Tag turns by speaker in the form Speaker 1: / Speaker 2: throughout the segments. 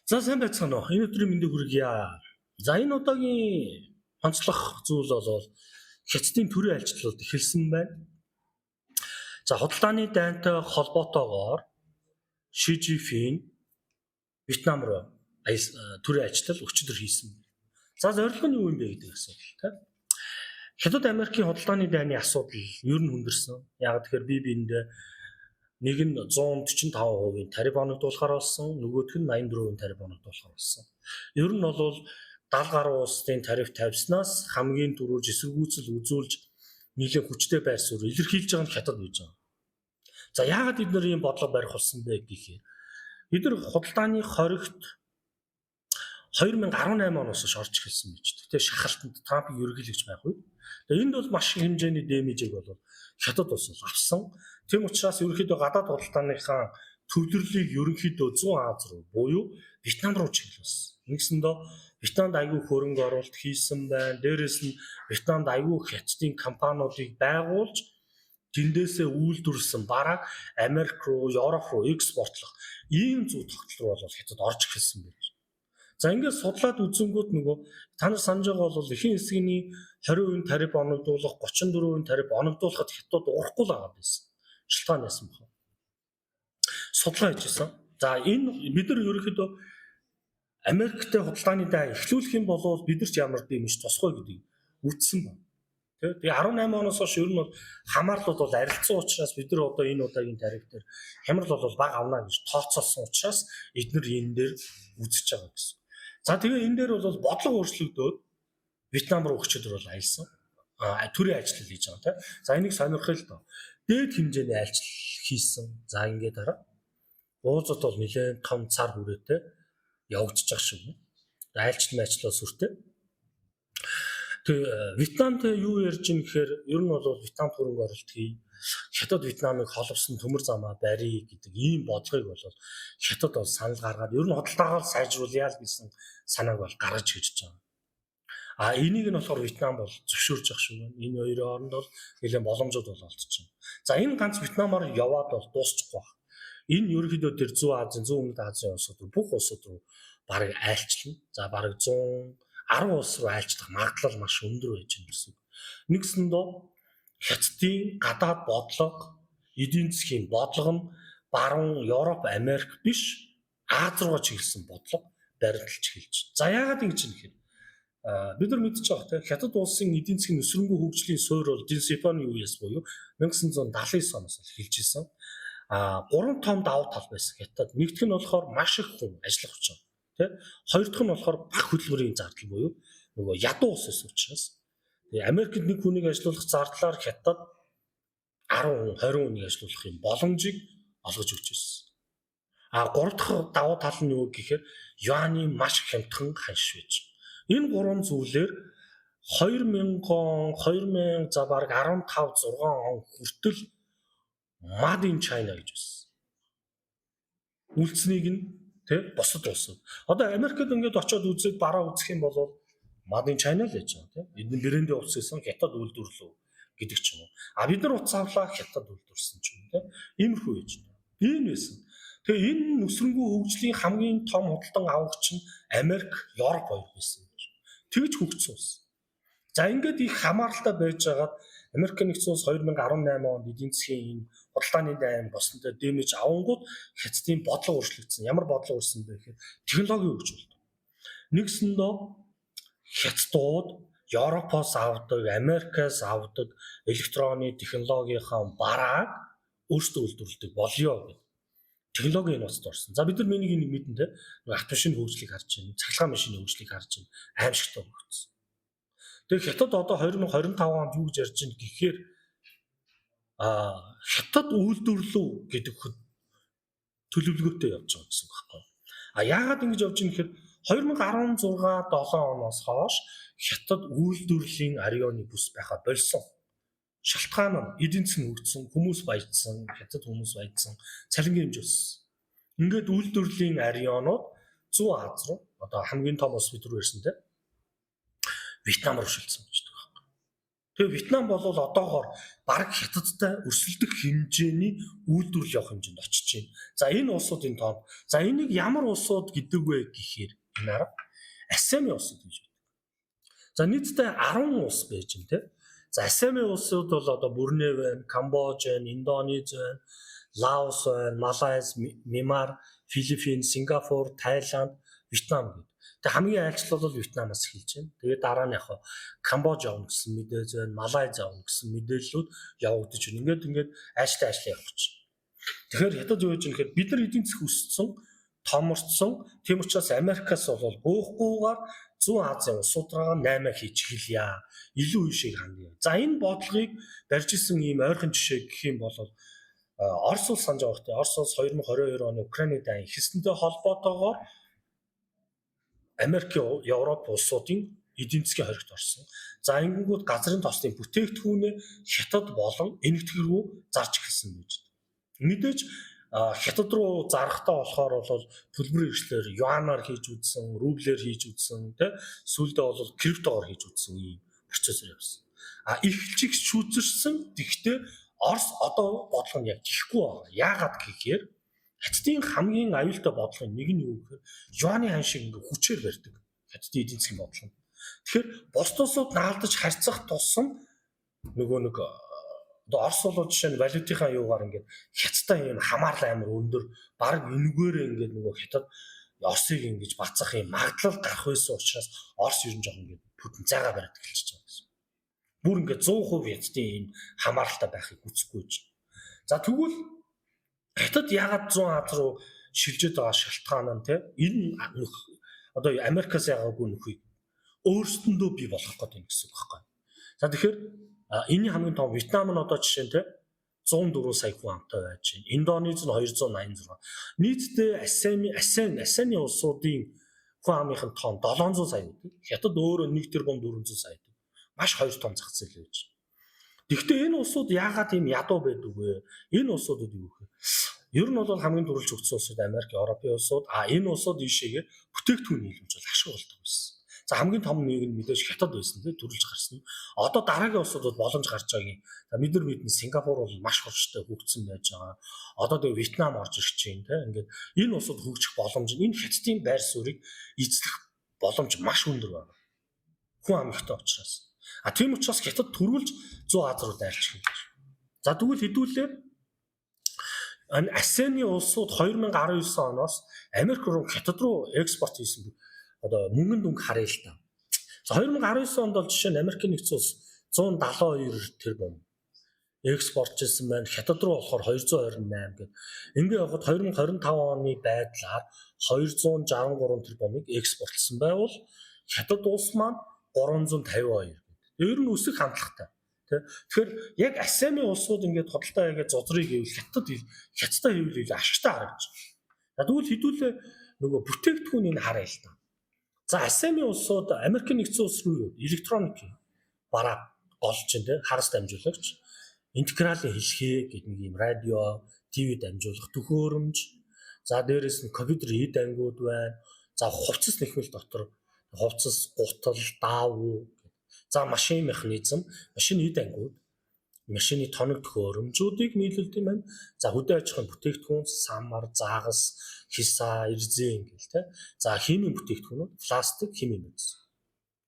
Speaker 1: За сайн байцгаана уу. Энэ өдрийн мэндийг хүргье. За энэ удаагийн онцлог зүйл бол Хятадын төрийн айлчлалууд эхэлсэн байна. За худалдааны дайнтай холбоотойгоор Ши Жинпин Вьетнам руу төрийн айлчлал өчигдөр хийсэн. За зорилго нь юу юм бэ гэдэг асуудал тийм. Хятад Америкийн худалдааны дайны асуудал ер нь хүндэрсэн. Яг тэгэхээр биендээ нэг нь 145% тариф оногдуулахаар болсон, нөгөөх нь 84% тариф оногдуулахаар болсон. Ер нь бол 70 гаруй улсын тариф тавьснаас хамгийн түрүүж эсэргүүцэл үзүүлж нийлэн хүчтэй байр суурь илэрхийлж байгаа нь Хятад байж байгаа. За яагаад бид нэр ийм бодлого барих болсон бэ гэхээр бид нар худалдааны хоригт 2018 оноос орж эхэлсэн байж. Тэгтээ шахалтанд Трампыг ерөнхийлөгч байх үед. Тэгээ энд бол маш их хэмжээний дэмэжийг бол Хятад улс авсан. Тэм учраас ерөнхийдөө гадаад худалдааныхаа төвлөрлийг ерөнхийдөө Зүүн Аз руу буюу Вьетнам руу чиглүүлсэн. Нэгсэндээ Вьетнамд аягүй хөрөнгө оруулалт хийсэн байна. Дээрээс нь Вьетнамд аягүй Хятадын компаниудыг байгуулж тэндээсээ үйлдвэрлэсэн бараг Америк руу, Европ руу экспортлох ийм зүй тогтол руу бол Хятад орж эхэлсэн байж. За ингээд судлаад үзэнгүүт нөгөө та нар санаж байгаа бол эхийн хэсгийн 20% тариф оногдуулах, 34% тариф оногдуулахад Хятад урахгүй л байгаа байсан. Шалтгаан яасан бэ? Судлаа хийжсэн. За энэ бид нар ерөнхийдөө Америктэй худалдааны дай эхлүүлэх юм бол бид нар ч ямар дэм биш тусгай гэдгийг үтсэн байна. Тэгээ 18 оноос хойш ер нь бол хамаарлууд бол арилцсан учраас бид нар одоо энэ удаагийн тариф дээр хямрал бол бага авна гэж тооцоолсон учраас эдгээр энэ дээр үзэж байгаа гэсэн. За тэгээ энэ дээр бол бодлого өөрчлөгдөөд Вьетнам руу өчигдөр бол аялсан. Төрийн ажил хийж байгаа тийм. За энийг сонирхол л доо. Дээд хэмжээний ажил хийсэн. За ингээд дараа. Уулзалт бол нэлээд том цар хүрээтэй явагдаж байгаа шүү. Айлчлал сүртэй. Тэгээ Вьетнамтай юу ярьж ийн гэхээр ер нь бол Вьетнам хөрөнгө оруулалт хий. Хятад Вьетнамыг холбосон төмөр замаа барья гэдэг ийм бодлогыг бол Хятад бол санал гаргаад ер нь худалдаагаа сайжруулъя л гэсэн санааг бол гаргаж ирж байгаа. Энийг нь болохоор Вьетнам бол зөвшөөрж явах шүү. Энэ хоёрын хооронд бол нэлээд боломжууд бол олдчихно. За энэ ганц Вьетнамаар яваад бол дуусчихгүй байна. Энэ ерөнхийдөө тэр Зүүн Азийн, Зүүн Өмнөд Азийн улсууд руу бүх улсууд руу бараг айлчлна. За бараг 110 улс руу айлчлах магадлал маш өндөр байж байна гэсэн. Нэгсэндээ Хятадын гадаад бодлого, эдийн засгийн бодлого нь баруун Европ, Америк биш Аз руу чиглэсэн бодлого баримталж эхэлж. За яагаад ингэж юм гэхээр бид нар мэдчихэж байгаа тийм Хятад улсын эдийн засгийн өсрөнгөө хөгжлийн суурь бол Дэн Сяопианы үеэс буюу 1979 оноос эхэлж исэн. 3 том давуу тал байсан Хятад. Нэгдүгээр нь болохоор маш их хүн ажиллах хүч байна. Тийм. Хоёр дахь нь болохоор бага хөдөлмөрийн зардал буюу нөгөө ядуу улс эс учраас. Америкт нэг хүнийг ажилуулах зардлаар Хятад 10 хүн, 20 хүнийг ажилуулах юм боломжийг олгож өгч байсан. Гурав дахь давуу тал нь юу гэхээр юаны маш хямдхан ханш байж. Энэ гурван зүйлээр 2000 за бараг 15 6 он хүртэл Made in China гэж байсан. Үйлцнийг нь тэг босод улсууд. Одоо Америкт ингээд очиод үзээд бараа үзэх юм бол Made in China л гэж байна тийм. Эдгээр брэндийн утас гэсэн Хятад үйлдвэрлэв гэдэг ч юм уу. Бид нар утас авлаа Хятад үйлдвэрсэн ч юм тийм. Иймэрхүү байж байна. Тийм байсан. Тэгээ энэ өсрөнгөө хөгжлийн хамгийн том худалдан авагч нь Америк, Европ хоёр байсан гэж. Тэгж хөгжсөн улс. За ингээд их хамааралтай байж байгаад Америк нэгдсэн улс 2018 онд эдийн засгийн худалдааны дайн босноо дэмэж авангууд Хятадын бодлого өөрчлөгдсөн. Ямар бодлого өөрчлөсөн бэ гэхээр технологийн хөгжүүлэлт. Нэгсэндээ Хятадууд Европоос авдаг, Америкаас авдаг электронны технологийнхаа барааг өөрсдөө үйлдвэрлэдэг болёо гэдэг. Технологийн ноцт орсон. За бид нар миний нэг мэдэн те автомашины хөгжлийг харж байна, цахилгаан машины хөгжлийг харж байна. Аимшигтай өгсөн. Тэгээ Хятад одоо 2025 онд юу гэж ярьж байна гэхээр Хятад үйлдвэрлэв гэдэг төлөвлөгөөтэй явж байгаа гэсэн байхгүй. Яагаад ингэж явж байна гэхээр 2016-7 оноос хойш Хятад үйлдвэрлэлийн ареоны бүс байхаа болсон. Шалтгаан нь эдийн засгийн хөгжсөн, хүмүүс баяжсан, Хятад хүмүүс баяжсан, цалингийн хэмжээ өссөн. Ингээд үйлдвэрлэлийн ареонууд Зүүн Аз руу одоо хамгийн том улс бид рүү ирсэн те Вьетнам руу шилжсэн гэж байна. Тэгээ Вьетнам бол одоогоор бараг хятадтай өрсөлдөх хэмжээний үйлдвэрлэл явах хэмжээнд очиж байна. За энэ улсуудын тоонд за энийг ямар улсууд гэдэг вэ гэхээр энэ арга ASEAN-ийн улсууд гэж байна. За нийтдээ 10 улс байж байна те. За ASEAN-ийн улсууд бол одоо Бруней байна, Камбож байна, Индонез байна, Лаос байна, Малайз, Мьянмар, Филиппин, Сингапур, Тайланд, Вьетнам гэдэг. Тэгээ хамгийн айлчлал бол Вьетнамаас эхэлж байна. Тэгээ дараа нь яг Камбож явна гэсэн мэдээж байна, Малайз явна гэсэн мэдээллүүд явагдаж байна. Ингээд айлчлал явах гэж. Тэгэхээр хятад юу гэж юм гэхээр бид нар эдийн засаг өссөн, томорцсон. Тийм учраас Америкаас бол буухгүйгээр Зүүн Азийн улсуудаа 8 хийж эхэлье. Илүү ийшээ хандъя. За энэ бодлогыг барьж исэн ийм ойрхон жишээ гэх юм бол Орос улс санаж байгаа хөтэй. Орос улс 2022 оны Украины дайн хэсэнтэй холбоотойгоор Америк, Европ улсуудын эдийн засгийн хоригт орсон. За ингэнгүүт газрын тосны бүтээгдэхүүнээ хятад болон энэтхэг рүү зарж эхэлсэн гэж. Мэдээж хятад руу зарахтаа болохоор бол төлбөр хэрэгслэр юанаар хийж үзсэн, рублээр хийж үзсэн, тэ сүүлдээ бол криптогоор хийж үзсэн ийм процессор явсан. Ихэлчиг шүүцэрсэн. Гэхдээ Орос одоо бодлого нь яг тийхгүй байна. Яагаад гэхээр хятадын хамгийн аюултай бодлого нэг нь юу гэхээр юаны хан шиг ингээ хүчээр барьдаг. Хятадын эдийн засгийн бодлого. Тэгэхээр бус тусууд наалдаж харьцах тусам нөгөө нэг одоо Орос бол жишээ нь валютынхаа юугаар ингээд хятадтай юм хамаарлаа амар өндөр баг энэгээрээ ингээд нөгөө хятад Оросыг ингэж бацах юм магадлал гарах байсан учраас Орос ер нь жоохон ингээд потенциалаа бариад эхэлчихэж байгаа гэсэн. Бүр ингээд 100% хятадын юм хамааралтай байхыг үзэхгүй гэж. За тэгвэл хятад яагаад 100 Аз руу шилжиж байгаа шалтгаан нь те энэ одоо Америкаас яагаагүй нөхөй өөрсдөндөө бий болгох гэдэг юм гэсэн үг байхгүй. За тэгэхээр энэний хамгийн том Вьетнам нь одоо жишээ нь те 104 сая хүн амтай байж байна. Индонез нь 286. Нийтдээ ASEAN-ийн улсуудын хүн амынхын тоон 700 сая гэдэг. Хятад өөрөө 1 тэрбум 400 сая гэдэг. Маш хоёр том зах зээл байж. Гэхдээ энэ улсууд яагаад ийм ядуу байдаг вэ? Энэ улсуудад юу гэхээр ер нь бол хамгийн дөрвөлж өгсөн улсууд Америк, Европын улсууд энэ улсууд ийшээгээ бүтээгдэхүүн нийлүүлж бол ашиг болдог байсан. За хамгийн том нэг нь мэдээж хятад байсан тийм төрүүлж гарсан. Одоо дараагийн улсуудад боломж гарч байгаагийн. За мэдэн Сингапур бол маш хурцтай хөгжсөн байж байгаа. Одоо тэгээ Вьетнам орж ирж байна тийм. Ингээд энэ улсууд хөгжих боломж нь энэ хятадын байр суурийг эзлэх боломж маш өндөр байна. Хүн ам ихтэй учраас. Тийм учраас хятад төрүүлж 100 Аз руу дайрчих юм байна. За тэгвэл хэдүүлээ ASEAN-ийн улсууд 2019 оноос Америк руу хятад руу экспорт хийсэн одоо мөнгөнд өнгө харъя л та. За 2019 онд бол жишээ нь Америкийн нэгдсэн улс 172 тэрбум экспорт хийсэн байна. Хятад руу болохоор 228 гэдэг. Ингээ явахад 2025 оны байдлаар 263 тэрбумыг экспортлсон байвал хятад улс маань 352 гэдэг. Ер нь өсөх хандлагатай. Тэгэхээр яг ASEAN-ийн улсууд ингээд тодалтай яагаад зозрыг ивэл хятадтай хийвэл ашигтай харагдаж байна. Тэгвэл хэдүүлээ нөгөө бүтээгдэхүүнийг харъя л та. За ASEAN-ийн улсууд Америкийн нэгдсэн улс руу электроник бараа олж байна, хагас дамжуулагч, интегралын хэлхээ гэдэг нэг юм радио, ТV дамжуулах төхөөрөмж, за дээрэс нь компьютер эд ангиуд байна. За хувцас нэхмэл дотор хувцас, гутал, даавуу. За машин механизм, машин эд ангиуд, машины тоног төхөөрөмжүүдийг нийлүүлдэг юм байна. За хөдөө аж ахуйн бүтээгдэхүүн, самар, заагас, хисаа, эрзэн гэл тэ. За химийн бүтээгдэхүүнүүд, пластик, химийн бэлс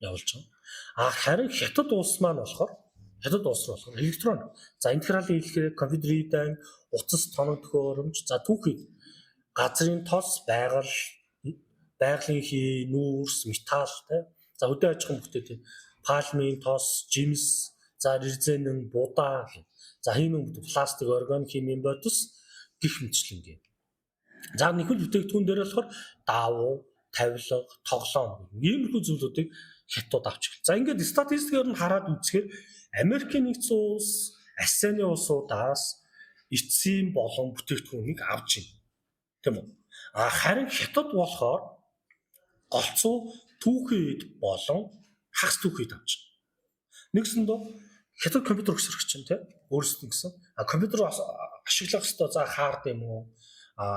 Speaker 1: явуулж байгаа. Харин хятад улс маань болохоор хятад улс руу болохоор электроник. За интегралын хэлхээ, компьютер эд анги, утас, тоног төхөөрөмж, за түүхий, газрын тос, байгалийн хий, нүүрс, металл тэ. За хөдөө аж ахуйн бүтээгдэхүүн пальмын тос, жимс, за эрзэн, будаа, за химийн пластик, органик химийн бодис гэх мэтчлэн. За нэхэл бүтээгдэхүүн дээр болохоор даавуу, тавилга, тоглоом иймэрхүү зүйлүүдийг хятад авч эхэлсэн. За ингээд статистикээр нь хараад үзэхээр Америкийн нэгдсэн улс ASEAN-ийн улсуудаас эцсийн болон бүтээгдэхүүнийг авч байна. Тийм үү? Харин хятад болохоор голцоо түүхийд болон хагас түүхийд авч байна. Нэгсэндөө хятад компьютер өсөрч чинь тийм өөрсдөө гэсэн. Компьютер ашиглах хэвээр за хард юм уу?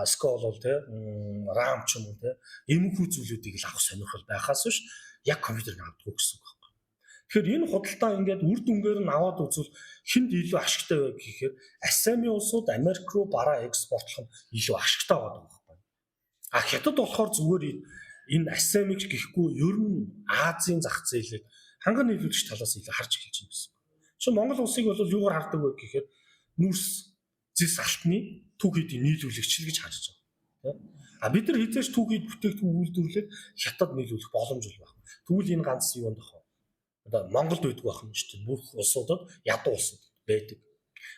Speaker 1: Скол бол тийм RAM ч юм уу тийм эмхүү зүйлүүдийг л авах сонирхол байхаас биш яг компьютерыг авдаг гэсэн үг байна. Тэгэхээр энэ худалдаа ингээд үр дүнгээр нь аваад үзвэл хинд илүү ашигтай вэ гэхээр ASEAN-ы улсууд Америк руу бараа экспортлох нь илүү ашигтай байгаа байхгүй. А хятад болохоор зүгээр энэ ASEAN-ыг гэхгүй ер нь Азийн зах зээлийг ханган нийлүүлэгч талаас илүү харж эхэлж байна гэсэн. Шинэ Монгол улсыг бол юугаар хардаг вэ гэхээр нүрс зис алтны түүхийдийн нийлүүлэгч гэж харж байгаа. А бид нар хизээч түүхийд бүтээгдэхүүн үйлдвэрлээд хятад нийлүүлэх боломж байна. Тэгвэл энэ ганц юунд тах вэ? Одоо Монголд байдаг байх юм шүү дээ. Бүх улсуудад ядуу улсууд байдаг.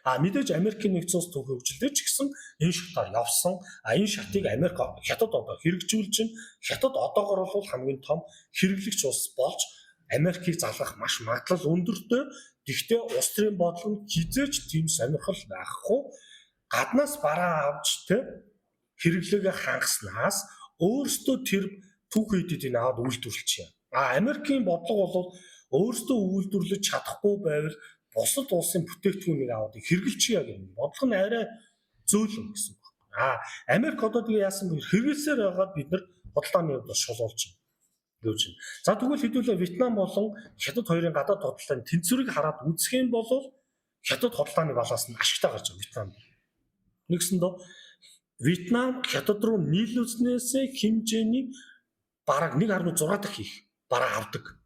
Speaker 1: А мэдээж Америкийн нэгдсэн улс түүх хөгжилтэй ч гэсэн энэ шатаар явсан. А энэ шатыг Америк хятад одоо хэрэгжүүлж чинь хятад одоогор бол хамгийн том хэрэглэгч улс болж Америкийг залгах маш магадлал өндөртэй. Гэхдээ улс төрийн бодол нь хизээч тийм сонирхол байхгүй. Гаднаас бараа авч хэрэглээгээ хангаснаас өөрсдөө тэр түүхийдэд энэ аваад үйлдвэрлэж байна. А Америкийн бодлого бол өөрсдөө үйлдвэрлэж чадахгүй байвал бусад улсын бүтээгдэхүүнийг аваад хэрэглэчихье гэх бодлого нь арай зөөлөн гэсэн үг. А Америк одоо тэгээ яасан бэ? Хэрэглэсээр байгаад бид нар бодлооны хувьд шулуулж байна. Гэж байна. За тэгвэл хэдүүлээ Вьетнам болон хятад хоёрын гадаад худалдааны тэнцвэрийг хараад үзэх юм бол хятад худалдааны балаас нь ашигтай гарч байгаа Вьетнам. Нэгсэндээ Вьетнам хятад руу нийлүүлснээс хэмжээний бараг 1.6 дахь их бараа авдаг.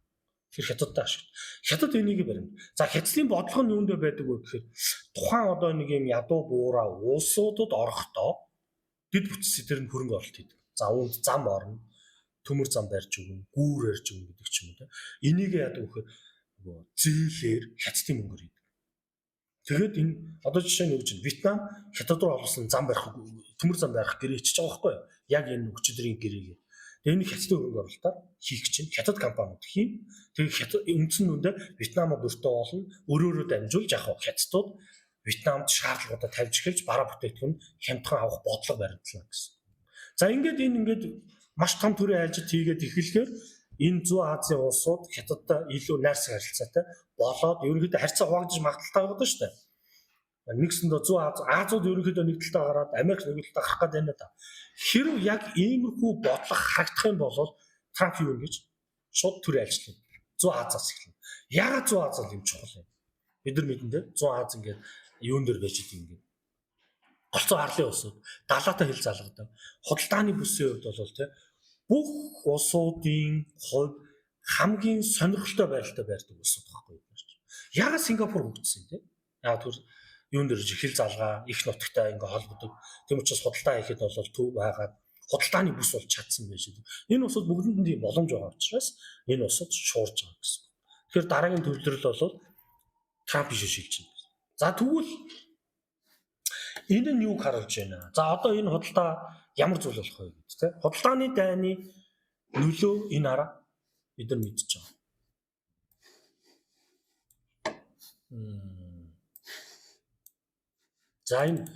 Speaker 1: Тэр хятадтай ашиг. Хятад энийг барина. За хятадын бодлого нь юундэ байдаг вэ гэхээр тухайн одоо нэг юм ядуу буураа улсуудад орохдоо дэд бүтцээ тэр нь хөрөнгө оруулалт хийдэг. За үүнд зам орно, төмөр зам барьж өгнө, гүүр барьж өгнө гэдэг ч юм уу те. Энийг яадаг вэ гэхээр зээлээр хятадын мөнгөөр хийдэг. Тэгээд энэ одоо жишээ нь юу гэж Вьетнам хятад руу оруулсан зам барих, төмөр зам барих гэрээ хийчих байгаа байхгүй юу? Яг энэ өчигдрийн гэрээгээ. Тэгээд энэ хятадын хөрөнгө оруулалтаар хийх чинь хятад компаниуд хийн. Тэгээд хятад үндсэн нүндээ Вьетнамд өртөө болно. Өөрөөрөө дамжуулж яг хятадууд Вьетнамд шаардлагуудаа тавьж эхэлж бараа бүтээгдэхүүн хямдхан авах бодлого баримтлаа гэсэн. За ингээд маш том төрлийн ажилт хийгээд эхлэхээр энэ Зүүн Азийн улсууд хятадтай илүү найрсаг харилцаатай болоод ерөнхийдөө харьцаа хуваагдаж магадaltaй байгаа шүү дээ. Нэгсэндээ Зүүн Азиуд ерөнхийдөө нэг талдаа гараад Америк нэг талдаа гарах гэдэг байна да. Хэрв яг иймэрхүү бодлого харагдах юм бол Трамп юу гэж шууд төрийн ажилт Зүүн Азиас эхэлнэ. Яагаад Зүүн Ази юм чухал юм? Бид нар мэдэн дээ Зүүн Ази ингээд юун дээр байж идэг ингээд голцоо арлын улсууд далаатай хил залгадаг. Худалдааны бүсийн хувьд бол бүх улсуудын хувьд хамгийн сонирхолтой байралтай байдаг улсууд байхгүй юу? Яагаад Сингапур хөгжсөн те? Яг түр юун дээр хил залгаа их нутагтай ингээ холбодог. Тийм учраас худалдаа хийхэд бол төв байгаад худалдааны бүс болж чадсан байж байгаа. Энэ улсууд бүгдэнд нь тийм боломж байгаа учраас энэ улсууд шуурж байгаа гэсэн. Тэгэхээр дараагийн төвлөрөл бол Трамп шилжиж байна. За тэгвэл энэ нь юу харуулж байна? За одоо энэ худалдаа ямар зүйл болох вэ гэдэг тийм. Худалдааны дайны нөлөө энэ араа бид нар мэдчихэж байгаа. За энэ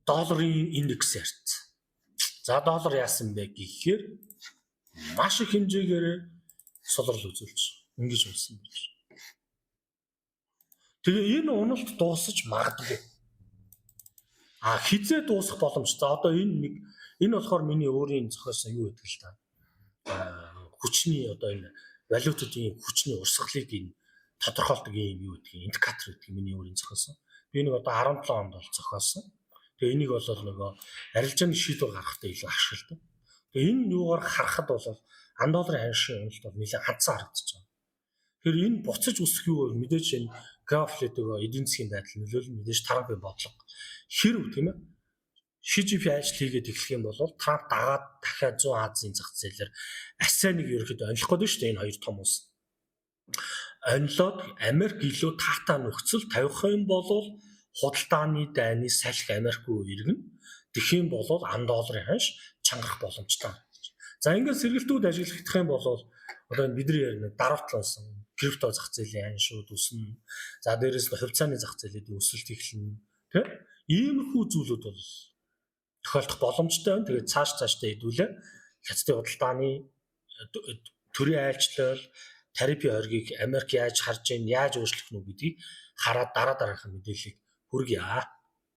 Speaker 1: долларын индекс ярьц. За доллар яасан бэ гэхээр маш их хэмжээгээр сулрал үзүүлж ингэж болсон гэж. Тэгээ энэ уналт дуусаж магадгүй. А хизээ дуусах боломж. За одоо энэ болохоор миний өөрийн зохиосон юу гэдэг л та. Хүчний одоо энэ валютуудын хүчний урсгалыг энэ тодорхойлдог юм юу гэдгийг индикатор гэдэг миний өөрийн зохиосон. Би нэг одоо 17 онд бол зохиосон. Тэгээ энийг бол нөгөө арилжааны шийдвэр гаргахад илүү ашигладаг. Тэгээ энэ юугаар харахад бол $1 ханшийн уналт бол нэлээд хандсан харагдаж байгаа. Тэгэхээр энэ буцаж үсэх юу вэ? Мэдээж энэ графлэдэг эдийн засгийн байдал нөлөөлөл мэдээж Трампын бодлого. Хэрв тийм ээ ШЖП ажил хийгээд эхлэх юм бол Трамп дагаад дахиад Зүүн Азийн зах зээлээр ASEAN-ыг ерөөхдөө онилох гэдэг шүү дээ энэ хоёр том улс. Онилоод Америк илүү таатай нөхцөл тавих юм бол худалдааны дайны салхи Америк руу иргэнэ. Тэгэх юм бол $1 ханш чангарах боломжтой. За ингээд сэргэлтүүд ажиглагдах юм бол одоо бидний ярина даруутлаасан крипто зах зээлийн аншууд өснө. За дээрээс нь хувьцааны зах зээлүүдийн өсөлт эхэлнэ. Тэ? Иймэрхүү зүйлүүд бол тохиолдох боломжтой байна. Тэгээд цаашдаа хэдүүлээ хятадын худалдааны төрийн айлчлал, тарифын оргийг Америк яаж харж ийн, яаж өөрчлөх нь гэдгийг хараад дараагийнх нь мэдээллийг хүргье.